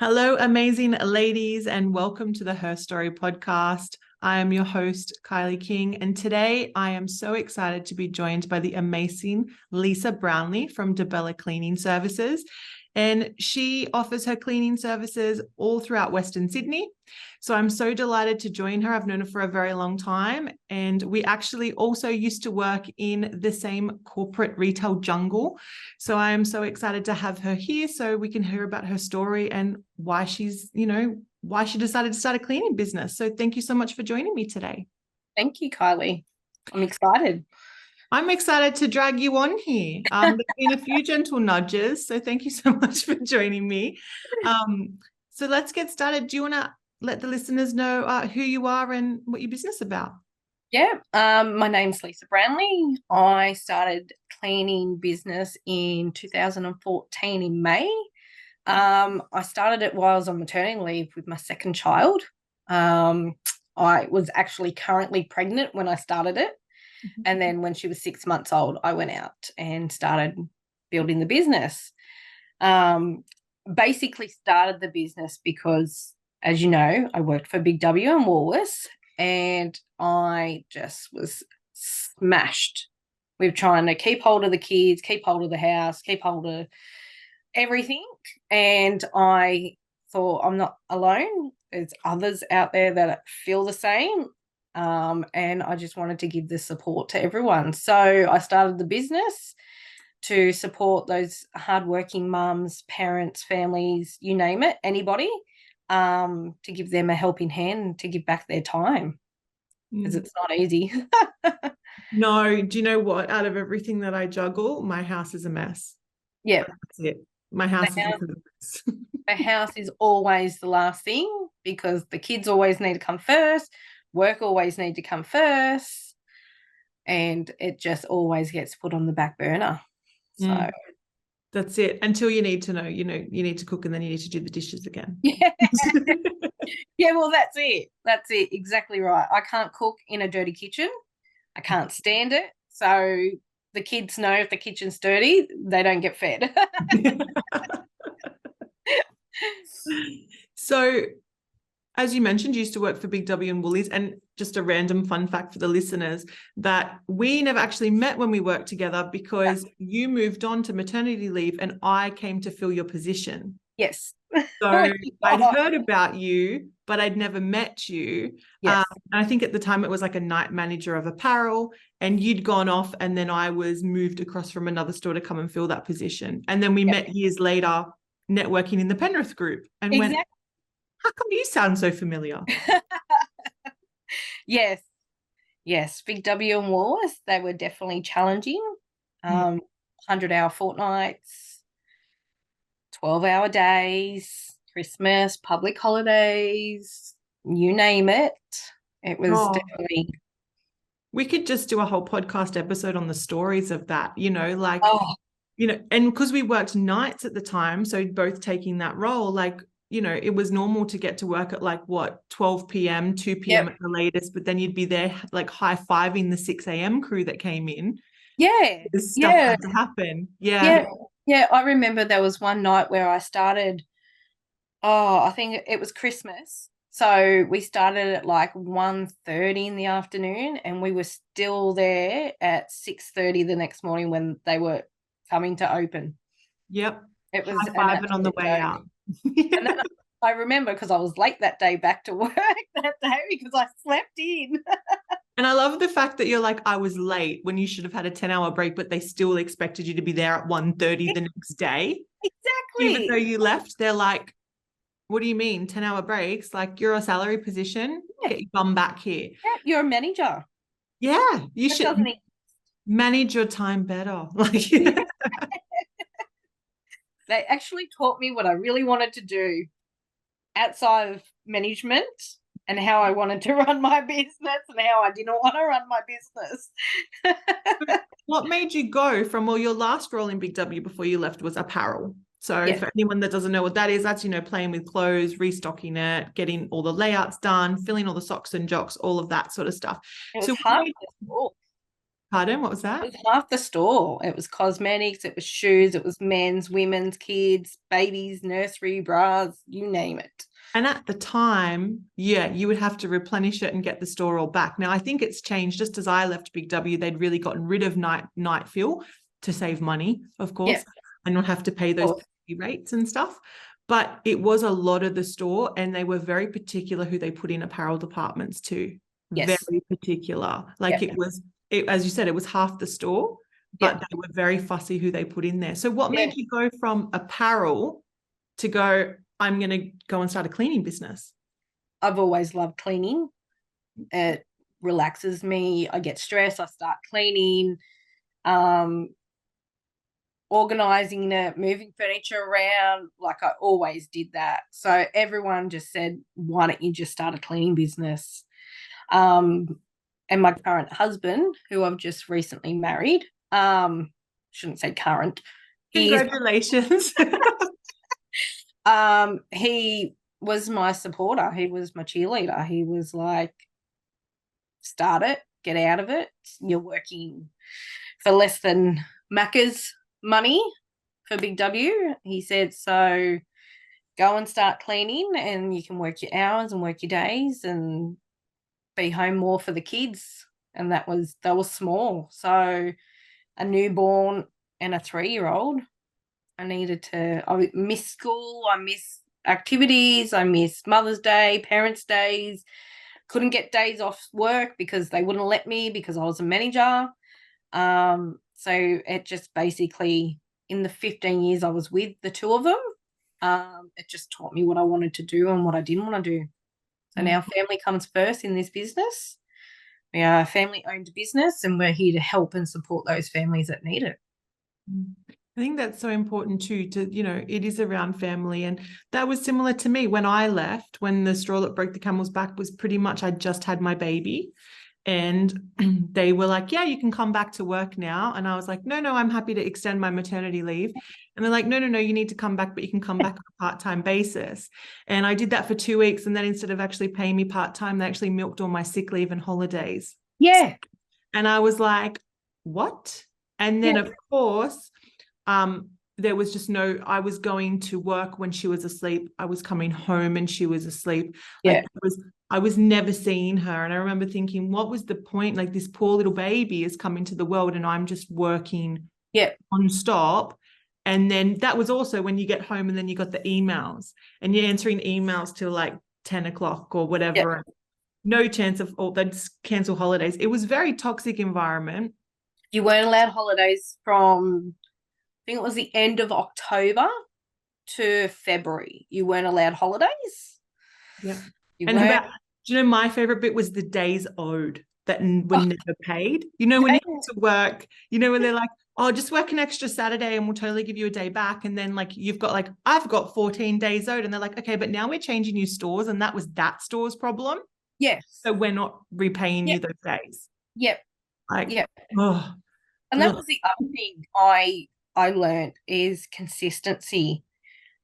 Hello, amazing ladies, and welcome to the Her Story podcast. I am your host, Kylie King, and today I am so excited to be joined by the amazing Lisa Brownlie from DeBella Cleaning Services. And she offers her cleaning services all throughout Western Sydney. So I'm so delighted to join her. I've known her for a very long time. And we actually also used to work in the same corporate retail jungle. So I am so excited to have her here so we can hear about her story and why she's, why she decided to start a cleaning business. So thank you so much for joining me today. Thank you, Kylie. I'm excited. I'm excited to drag you on here. There's been a few gentle nudges, so thank you so much for joining me. So let's get started. Do you want to let the listeners know who you are and what your business is about? Yeah, my name's Lisa Brownlie. I started cleaning business in 2014 in May. I started it while I was on maternity leave with my second child. I was actually currently pregnant when I started it. And then when she was 6 months old, I went out and started building the business. Basically started the business because, as you know, I worked for Big W and Woolworths, and I just was smashed with trying to keep hold of the kids, keep hold of the house, keep hold of everything. And I thought, I'm not alone. There's others out there that feel the same. And I just wanted to give the support to everyone. So I started the business to support those hardworking mums, parents, families, you name it, anybody, to give them a helping hand, to give back their time, because it's not easy. No, do you know what? Out of everything that I juggle, my house is a mess. Yeah. That's it. My house is a mess. The house is always the last thing because the kids always need to come first. Work always need to come first, and it just always gets put on the back burner. So that's it. Until you need to know, you need to cook and then you need to do the dishes again. Yeah. Yeah, well, that's it. That's it. Exactly right. I can't cook in a dirty kitchen. I can't stand it. So the kids know if the kitchen's dirty, they don't get fed. So, as you mentioned, you used to work for Big W and Woolies, and just a random fun fact for the listeners that we never actually met when we worked together because you moved on to maternity leave and I came to fill your position. Yes. So I'd heard about you, but I'd never met you. Yes. I think at the time it was like a night manager of apparel, and you'd gone off, and then I was moved across from another store to come and fill that position. And then we met years later networking in the Penrith group and went, how come you sound so familiar? Yes. Big W and Woolworths, they were definitely challenging. 100-hour fortnights, 12-hour days, Christmas, public holidays, you name it. It was definitely. We could just do a whole podcast episode on the stories of that, and because we worked nights at the time, so both taking that role, it was normal to get to work at 12 p.m., 2 p.m. at the latest, but then you'd be there high-fiving the 6 a.m. crew that came in. Yeah. This stuff had to happen. Yeah. I remember there was one night where I started, I think it was Christmas. So we started at 1:30 in the afternoon, and we were still there at 6:30 the next morning when they were coming to open. Yep. It was high-fiving on the way out. And then I remember because I was late that day back to work that day because I slept in. And I love the fact that you're like, I was late when you should have had a 10-hour break, but they still expected you to be there at 1:30 the next day. Exactly. Even though you left, they're like, what do you mean 10-hour breaks? You're a salary position. Get your bum back here. Yeah, you're a manager. Yeah, you should manage your time better. They actually taught me what I really wanted to do outside of management and how I wanted to run my business and how I didn't want to run my business. What made you go from, your last role in Big W before you left was apparel. So for anyone that doesn't know what that is, that's, playing with clothes, restocking it, getting all the layouts done, filling all the socks and jocks, all of that sort of stuff. It was hard. Pardon, what was It that? was half the store. It was cosmetics, it was shoes, it was men's, women's, kids, babies, nursery, bras, you name it. And at the time, yeah, you would have to replenish it and get the store all back. Now, I think it's changed. Just as I left Big W, they'd really gotten rid of night fill to save money, of course, Yeah, and not have to pay those rates and stuff. But it was a lot of the store, and they were very particular who they put in apparel departments to. yes. Very particular. Like Yeah. as you said, it was half the store, but Yeah. they were very fussy who they put in there. So what Yeah. made you go from apparel to go, I'm going to go and start a cleaning business? I've always loved cleaning. It relaxes me. I get stressed. I start cleaning, organizing it, moving furniture around. Like I always did that. So everyone just said, why don't you just start a cleaning business? And my current husband, who I've just recently married, shouldn't say current, Congratulations. he was my supporter. He was my cheerleader. He was like, start it, get out of it. You're working for less than Macca's money for Big W. He said, so go and start cleaning and you can work your hours and work your days and be home more for the kids. And they were small. So a newborn and a 3-year-old. I miss school, I miss activities, I miss Mother's Day, Parents' Days. Couldn't get days off work because they wouldn't let me because I was a manager. So it just basically, in the 15 years I was with the two of them, it just taught me what I wanted to do and what I didn't want to do. So now family comes first in this business. We are a family-owned business and we're here to help and support those families that need it. I think that's so important too, it is around family. And that was similar to me when I left, when the straw that broke the camel's back was pretty much I just had my baby. And they were like, yeah, you can come back to work now. And I was like, no, I'm happy to extend my maternity leave. And they're like, no, you need to come back, but you can come back on a part-time basis. And I did that for 2 weeks. And then instead of actually paying me part-time, they actually milked all my sick leave and holidays. Yeah. And I was like, what? And then, of course, there was just I was going to work when she was asleep. I was coming home and she was asleep. Yeah. I was never seeing her. And I remember thinking, what was the point? Like, this poor little baby is coming to the world and I'm just working non-stop. And then that was also when you get home and then you got the emails and you're answering emails till like 10 o'clock or whatever. Yeah. No chance of, they'd cancel holidays. It was a very toxic environment. You weren't allowed holidays from, I think it was the end of October to February. You weren't allowed holidays. Yeah. Do you know my favorite bit was the days owed that were never paid? When you get to work, when they're like, oh, just work an extra Saturday and we'll totally give you a day back. And then like, you've got like, I've got 14 days owed. And they're like, okay, but now we're changing you stores. And that was that store's problem. Yes. So we're not repaying you those days. Yep. Like, yep. Oh, and that was the other thing I learned is consistency.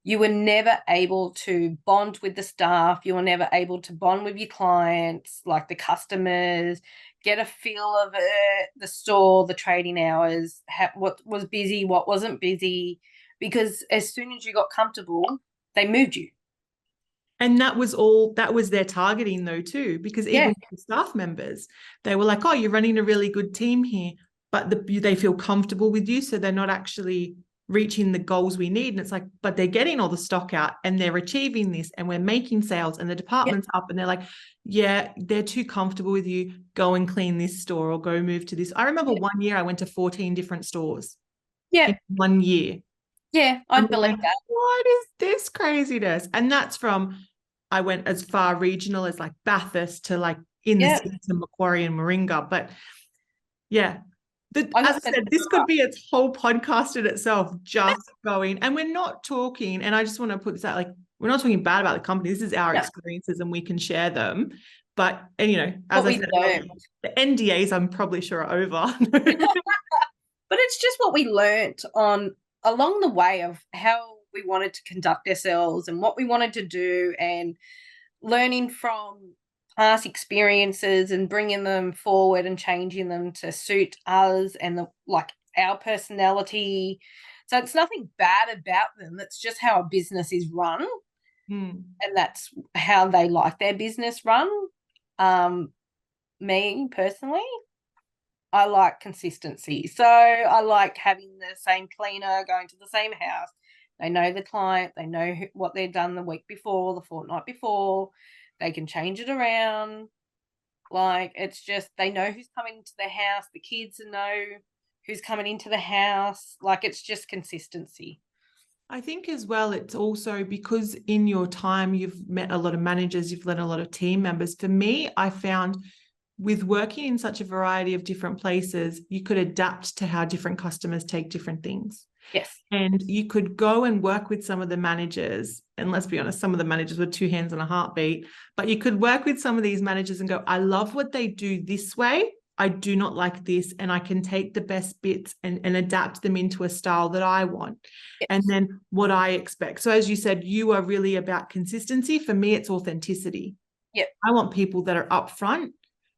You were never able to bond with the staff. You were never able to bond with your clients, like the customers, get a feel of it, the store, the trading hours, what was busy, what wasn't busy, because as soon as you got comfortable, they moved you. And that was their targeting though too, because even the staff members, they were like, oh, you're running a really good team here, but they feel comfortable with you. So they're not actually reaching the goals we need. And it's like, but they're getting all the stock out and they're achieving this and we're making sales and the department's up and they're like, yeah, they're too comfortable with you. Go and clean this store or go move to this. I remember 1 year I went to 14 different stores. In 1 year. Yeah, I believe that. What is this craziness? And that's from, I went as far regional as like Bathurst to like in the city to Macquarie and Moringa. But yeah, as I said, this could be its whole podcast in itself, just going. And we're not talking, and I just want to put this out, like, we're not talking bad about the company. This is our experiences and we can share them. But, and as I said, the NDAs I'm probably sure are over. But it's just what we learnt along the way of how we wanted to conduct ourselves and what we wanted to do, and learning from past experiences and bringing them forward and changing them to suit us and our personality. So it's nothing bad about them. That's just how a business is run, and that's how they like their business run. Me personally, I like consistency. So I like having the same cleaner going to the same house. They know the client. They know what they've done the week before, the fortnight before. They can change it around. Like, it's just they know who's coming into the house. The kids know who's coming into the house. Like, it's just consistency. I think as well, it's also because in your time you've met a lot of managers, you've led a lot of team members. For me, I found with working in such a variety of different places, you could adapt to how different customers take different things. Yes. And you could go and work with some of the managers. And let's be honest, some of the managers were two hands on a heartbeat. But you could work with some of these managers and go, I love what they do this way. I do not like this. And I can take the best bits and adapt them into a style that I want. Yes. And then what I expect. So as you said, you are really about consistency. For me, it's authenticity. Yep. I want people that are upfront,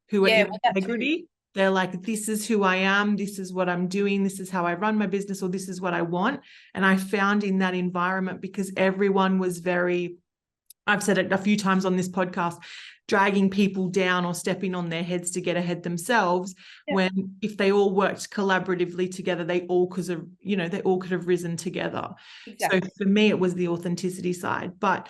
who are in integrity. They're like, this is who I am. This is what I'm doing. This is how I run my business, or this is what I want. And I found in that environment, because everyone was very, I've said it a few times on this podcast, dragging people down or stepping on their heads to get ahead themselves. Yeah. When if they all worked collaboratively together, they all could have risen together. Exactly. So for me, it was the authenticity side. But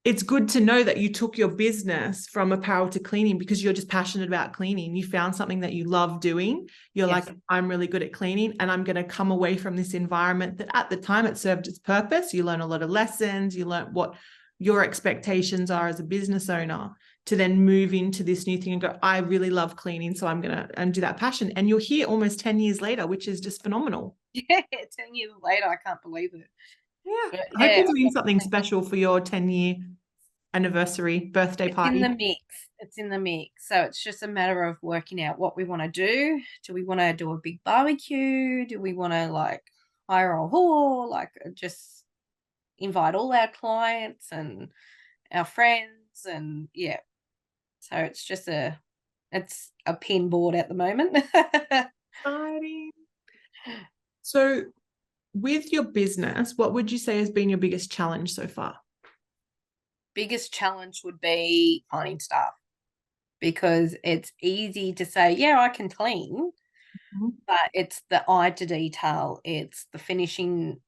it's good to know that you took your business from apparel to cleaning because you're just passionate about cleaning. You found something that you love doing. You're like, I'm really good at cleaning, and I'm going to come away from this environment that at the time it served its purpose. You learn a lot of lessons. You learn what your expectations are as a business owner, to then move into this new thing and go, I really love cleaning, so I'm going to do that passion. And you're here almost 10 years later, which is just phenomenal. Yeah, 10 years later, I can't believe it. Yeah, I hope you're doing something special for your 10-year anniversary birthday party. It's in the mix. So it's just a matter of working out what we want to do. Do we want to do a big barbecue? Do we want to hire a hall? Just invite all our clients and our friends, and yeah. So it's just it's a pin board at the moment. Exciting. So with your business, what would you say has been your biggest challenge so far? Biggest challenge would be finding staff, because it's easy to say, yeah, I can clean, but it's the eye to detail. It's the finishing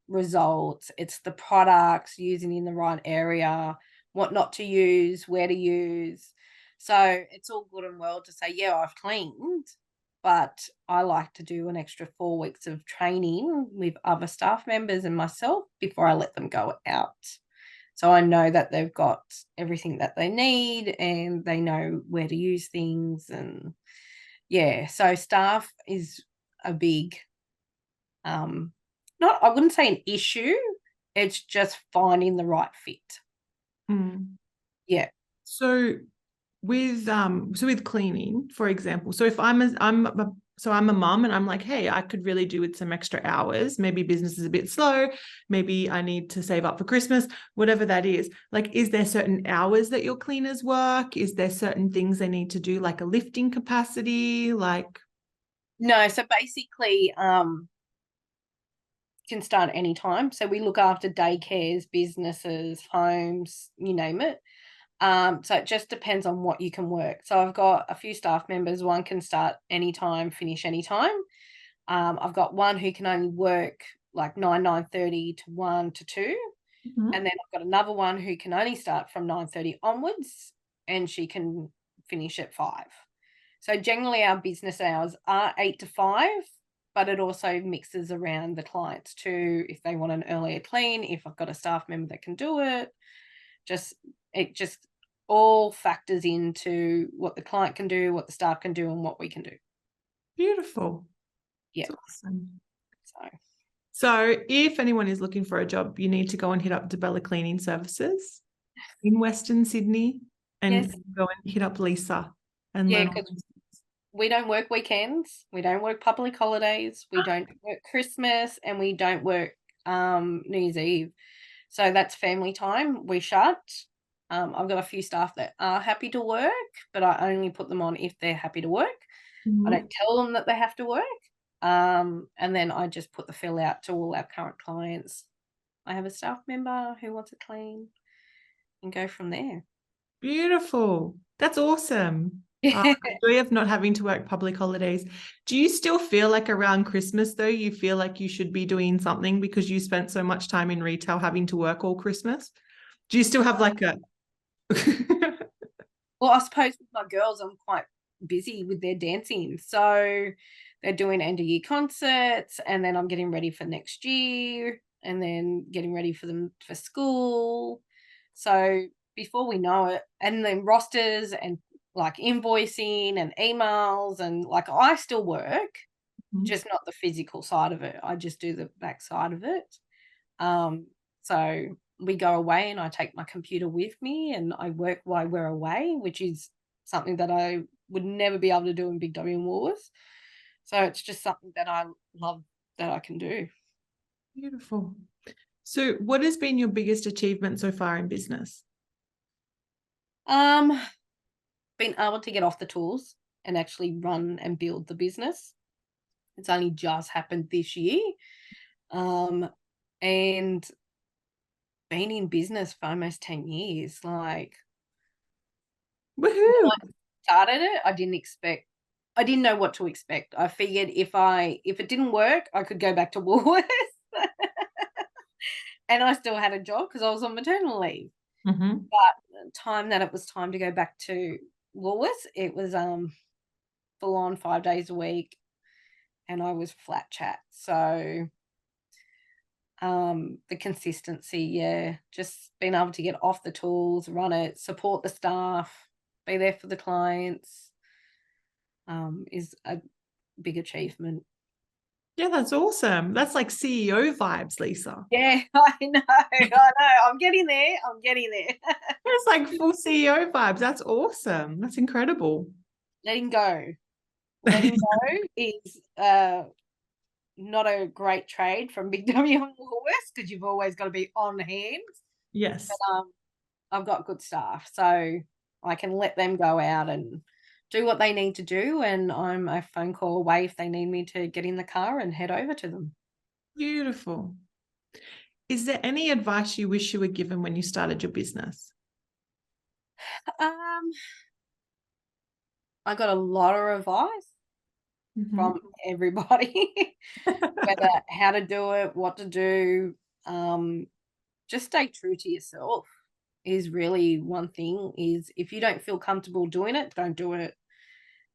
results. It's the products, using in the right area, what not to use, where to use. So it's all good and well to say, yeah, I've cleaned, but I like to do an extra 4 weeks of training with other staff members and myself before I let them go out. So I know that they've got everything that they need and they know where to use things. And yeah, so staff is a big, I wouldn't say an issue. It's just finding the right fit. Yeah. So with cleaning, for example, so if I'm a mum and I'm like, hey, I could really do with some extra hours. Maybe business is a bit slow. Maybe I need to save up for Christmas, whatever that is. Like, is there certain hours that your cleaners work? Is there certain things they need to do, like a lifting capacity? No, so basically, can start anytime. So we look after daycares, businesses, homes, you name it. So it just depends on what you can work. So I've got a few staff members. One can start anytime, finish anytime. I've got one who can only work 9:30 to 1 to 2. And then I've got another one who can only start from 9:30 onwards, and she can finish at 5. So generally our business hours are 8 to 5, but it also mixes around the clients too. If they want an earlier clean, if I've got a staff member that can do it, it just all factors into what the client can do, what the staff can do, and what we can do. Beautiful. Yeah. That's awesome. So if anyone is looking for a job, you need to go and hit up DeBella Cleaning Services in Western Sydney and go and hit up Lisa. And because we don't work weekends, we don't work public holidays, we don't work Christmas, and we don't work New Year's Eve. So that's family time. We shut. I've got a few staff that are happy to work, but I only put them on if they're happy to work. I Mhm. don't tell them that they have to work. And then I just put the fill out to all our current clients. I have a staff member who wants to clean and go from there. Beautiful. That's awesome. The joy of not having to work public holidays. Do you still feel like around Christmas, though, you feel like you should be doing something because you spent so much time in retail having to work all Christmas? Do you still have like a Well, I suppose with my girls, I'm quite busy with their dancing. So they're doing end of year concerts, and then I'm getting ready for next year, and then getting ready for them for school. So before we know it, and then rosters and like invoicing and emails, and like I still work, just not the physical side of it. I just do the back side of it. So we go away and I take my computer with me and I work while we're away, which is something that I would never be able to do in Big W and Woolworths. So it's just something that I love that I can do. Beautiful. So, what has been your biggest achievement so far in business? Um, Being able to get off the tools and actually run and build the business. It's only just happened this year. Um, and been in business for almost 10 years. Like when Woohoo! I started it, I didn't know what to expect. I figured if it didn't work, I could go back to Woolworths. And I still had a job because I was on maternity leave. Mhm. But the time that it was time to go back to Woolworths, it was full on 5 days a week and I was flat chat. So the consistency, yeah, just being able to get off the tools, run it, support the staff, be there for the clients, is a big achievement. Yeah, that's awesome. That's like CEO vibes, Lisa. Yeah, I know, I know. I'm getting there. I'm getting there. It's like full CEO vibes. That's awesome. That's incredible. Letting go. Letting go is not a great trade from Big W and Woolworths because you've always got to be on hand. But Yes. I've got good staff, so I can let them go out and do what they need to do, and I'm a phone call away if they need me to get in the car and head over to them. Beautiful. Is there any advice you wish you were given when you started your business? Um, I got a lot of advice Mhm. from everybody, whether how to do it, what to do. Um, just stay true to yourself is really one thing. Is if you don't feel comfortable doing it, don't do it.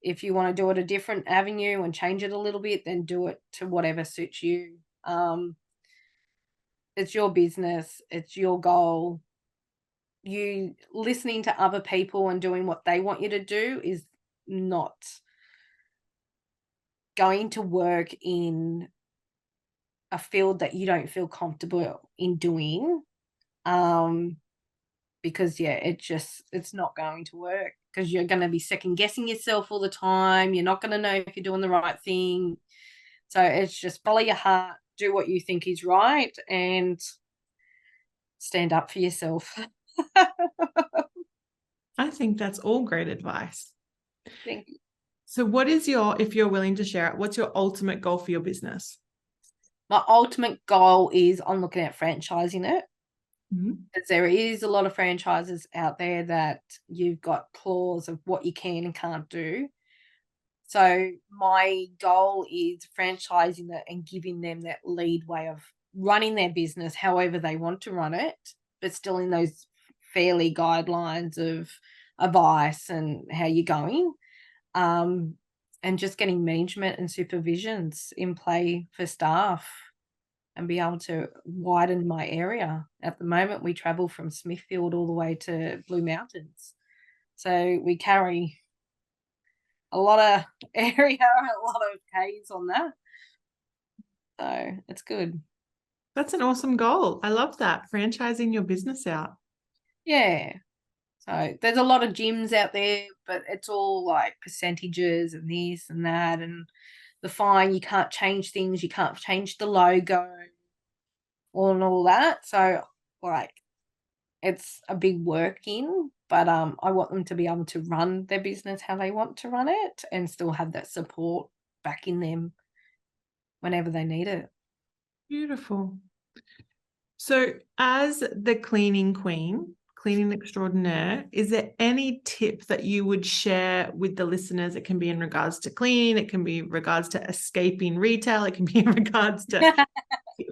If you want to do it a different avenue and change it a little bit, then do it to whatever suits you. It's your business, it's your goal. You listening to other people and doing what they want you to do is not going to work in a field that you don't feel comfortable in doing. Um, because yeah, it's not going to work because you're going to be second guessing yourself all the time. You're not going to know if you're doing the right thing. So it's just follow your heart, do what you think is right, and stand up for yourself. I think that's all great advice. Thank you. So, what is your, if you're willing to share it, what's your ultimate goal for your business? My ultimate goal is I'm looking at franchising it Mhm. because there is a lot of franchises out there that you've got clause of what you can and can't do. So my goal is franchising it and giving them that lead way of running their business however they want to run it, but still in those fairly guidelines of advice and how you're going. Um, and just getting management and supervisions in play for staff and be able to widen my area. At the moment, we travel from Smithfield all the way to Blue Mountains. So we carry a lot of area, a lot of Ks on that. So it's good. That's an awesome goal. I love that. Franchising your business out. Yeah. So there's a lot of gyms out there, but it's all like percentages and this and that and the fine. You can't change things. You can't change the logo and all that. So like it's a big work in, but I want them to be able to run their business how they want to run it and still have that support back in them whenever they need it. Beautiful. So as the cleaning queen, cleaning extraordinaire, is there any tip that you would share with the listeners? It can be in regards to cleaning, it can be in regards to escaping retail, it can be in regards to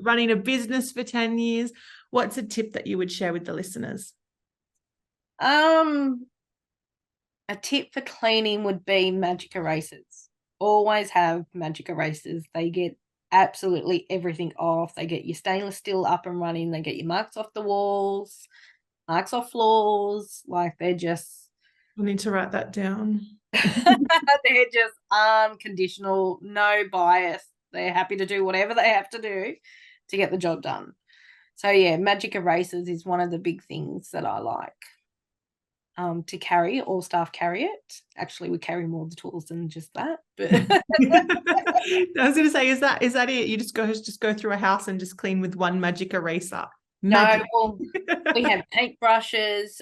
running a business for 10 years. What's a tip that you would share with the listeners? A tip for cleaning would be magic erasers. Always have magic erasers. They get absolutely everything off. They get your stainless steel up and running. They get your marks off the walls, marks off floors. Like they're just I need to write that down. they're just unconditional, no bias. They're happy to do whatever they have to do to get the job done. So yeah, magic erasers is one of the big things that I like to carry. All staff carry it. Actually, we carry more of the tools than just that. But I was going to say, is that it? You just go through a house and just clean with one magic eraser? Magic. No, well, we have paintbrushes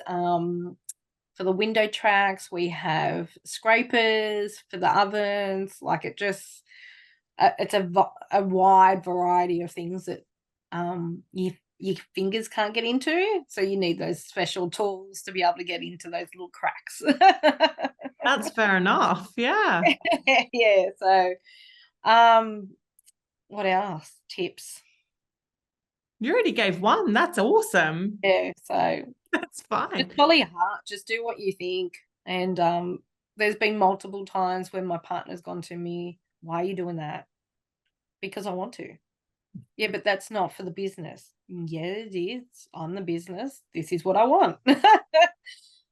for the window tracks. We have scrapers for the ovens. Like it just, it's a wide variety of things that your fingers can't get into. So you need those special tools to be able to get into those little cracks. That's fair enough. Yeah. Yeah. So, what else? Tips. You already gave one. That's awesome. Yeah. So that's fine. just follow your heart. Just do what you think. And there's been multiple times when my partner's gone to me, "Why are you doing that?" Because I want to. Yeah, but that's not for the business. Yeah, it is. I'm the business. This is what I want.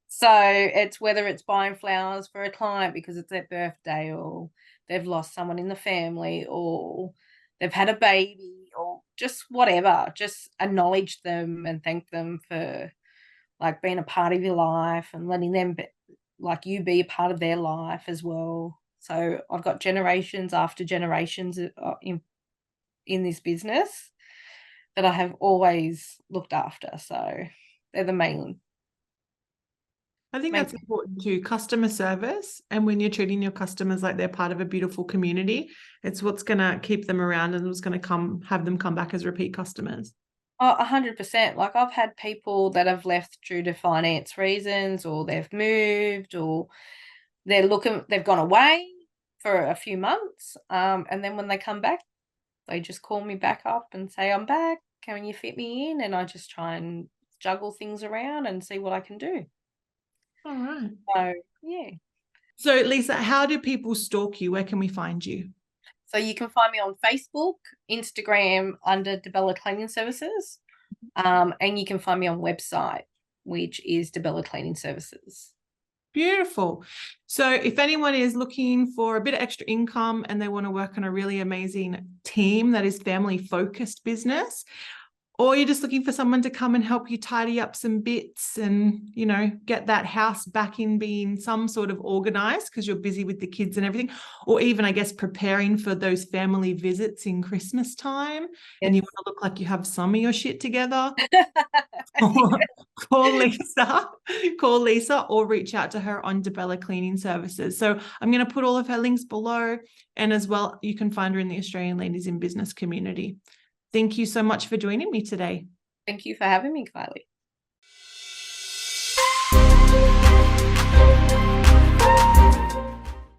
So it's whether it's buying flowers for a client because it's their birthday, or they've lost someone in the family, or they've had a baby, or just whatever. Just acknowledge them and thank them for like being a part of your life and letting them you be a part of their life as well. So I've got generations after generations in this business that I have always looked after. So they're the main. I think that's important too. Customer service. And when you're treating your customers like they're part of a beautiful community, it's what's going to keep them around and what's going to have them come back as repeat customers. Oh, 100%. Like I've had people that have left due to finance reasons, or they've moved, or they've gone away for a few months. And then when they come back, they just call me back up and say, "I'm back. Can you fit me in?" And I just try and juggle things around and see what I can do. All right. So, yeah. So, Lisa, how do people stalk you? Where can we find you? So you can find me on Facebook, Instagram under DeBella Cleaning Services, and you can find me on website, which is DeBella Cleaning Services. Beautiful. So if anyone is looking for a bit of extra income and they want to work on a really amazing team that is family-focused business, or you're just looking for someone to come and help you tidy up some bits and, get that house back in being some sort of organized because you're busy with the kids and everything, or even, I guess, preparing for those family visits in Christmas time, yes. And you want to look like you have some of your shit together, call Lisa or reach out to her on DeBella Cleaning Services. So I'm going to put all of her links below, and as well, you can find her in the Australian Ladies in Business community. Thank you so much for joining me today. Thank you for having me, Kylie.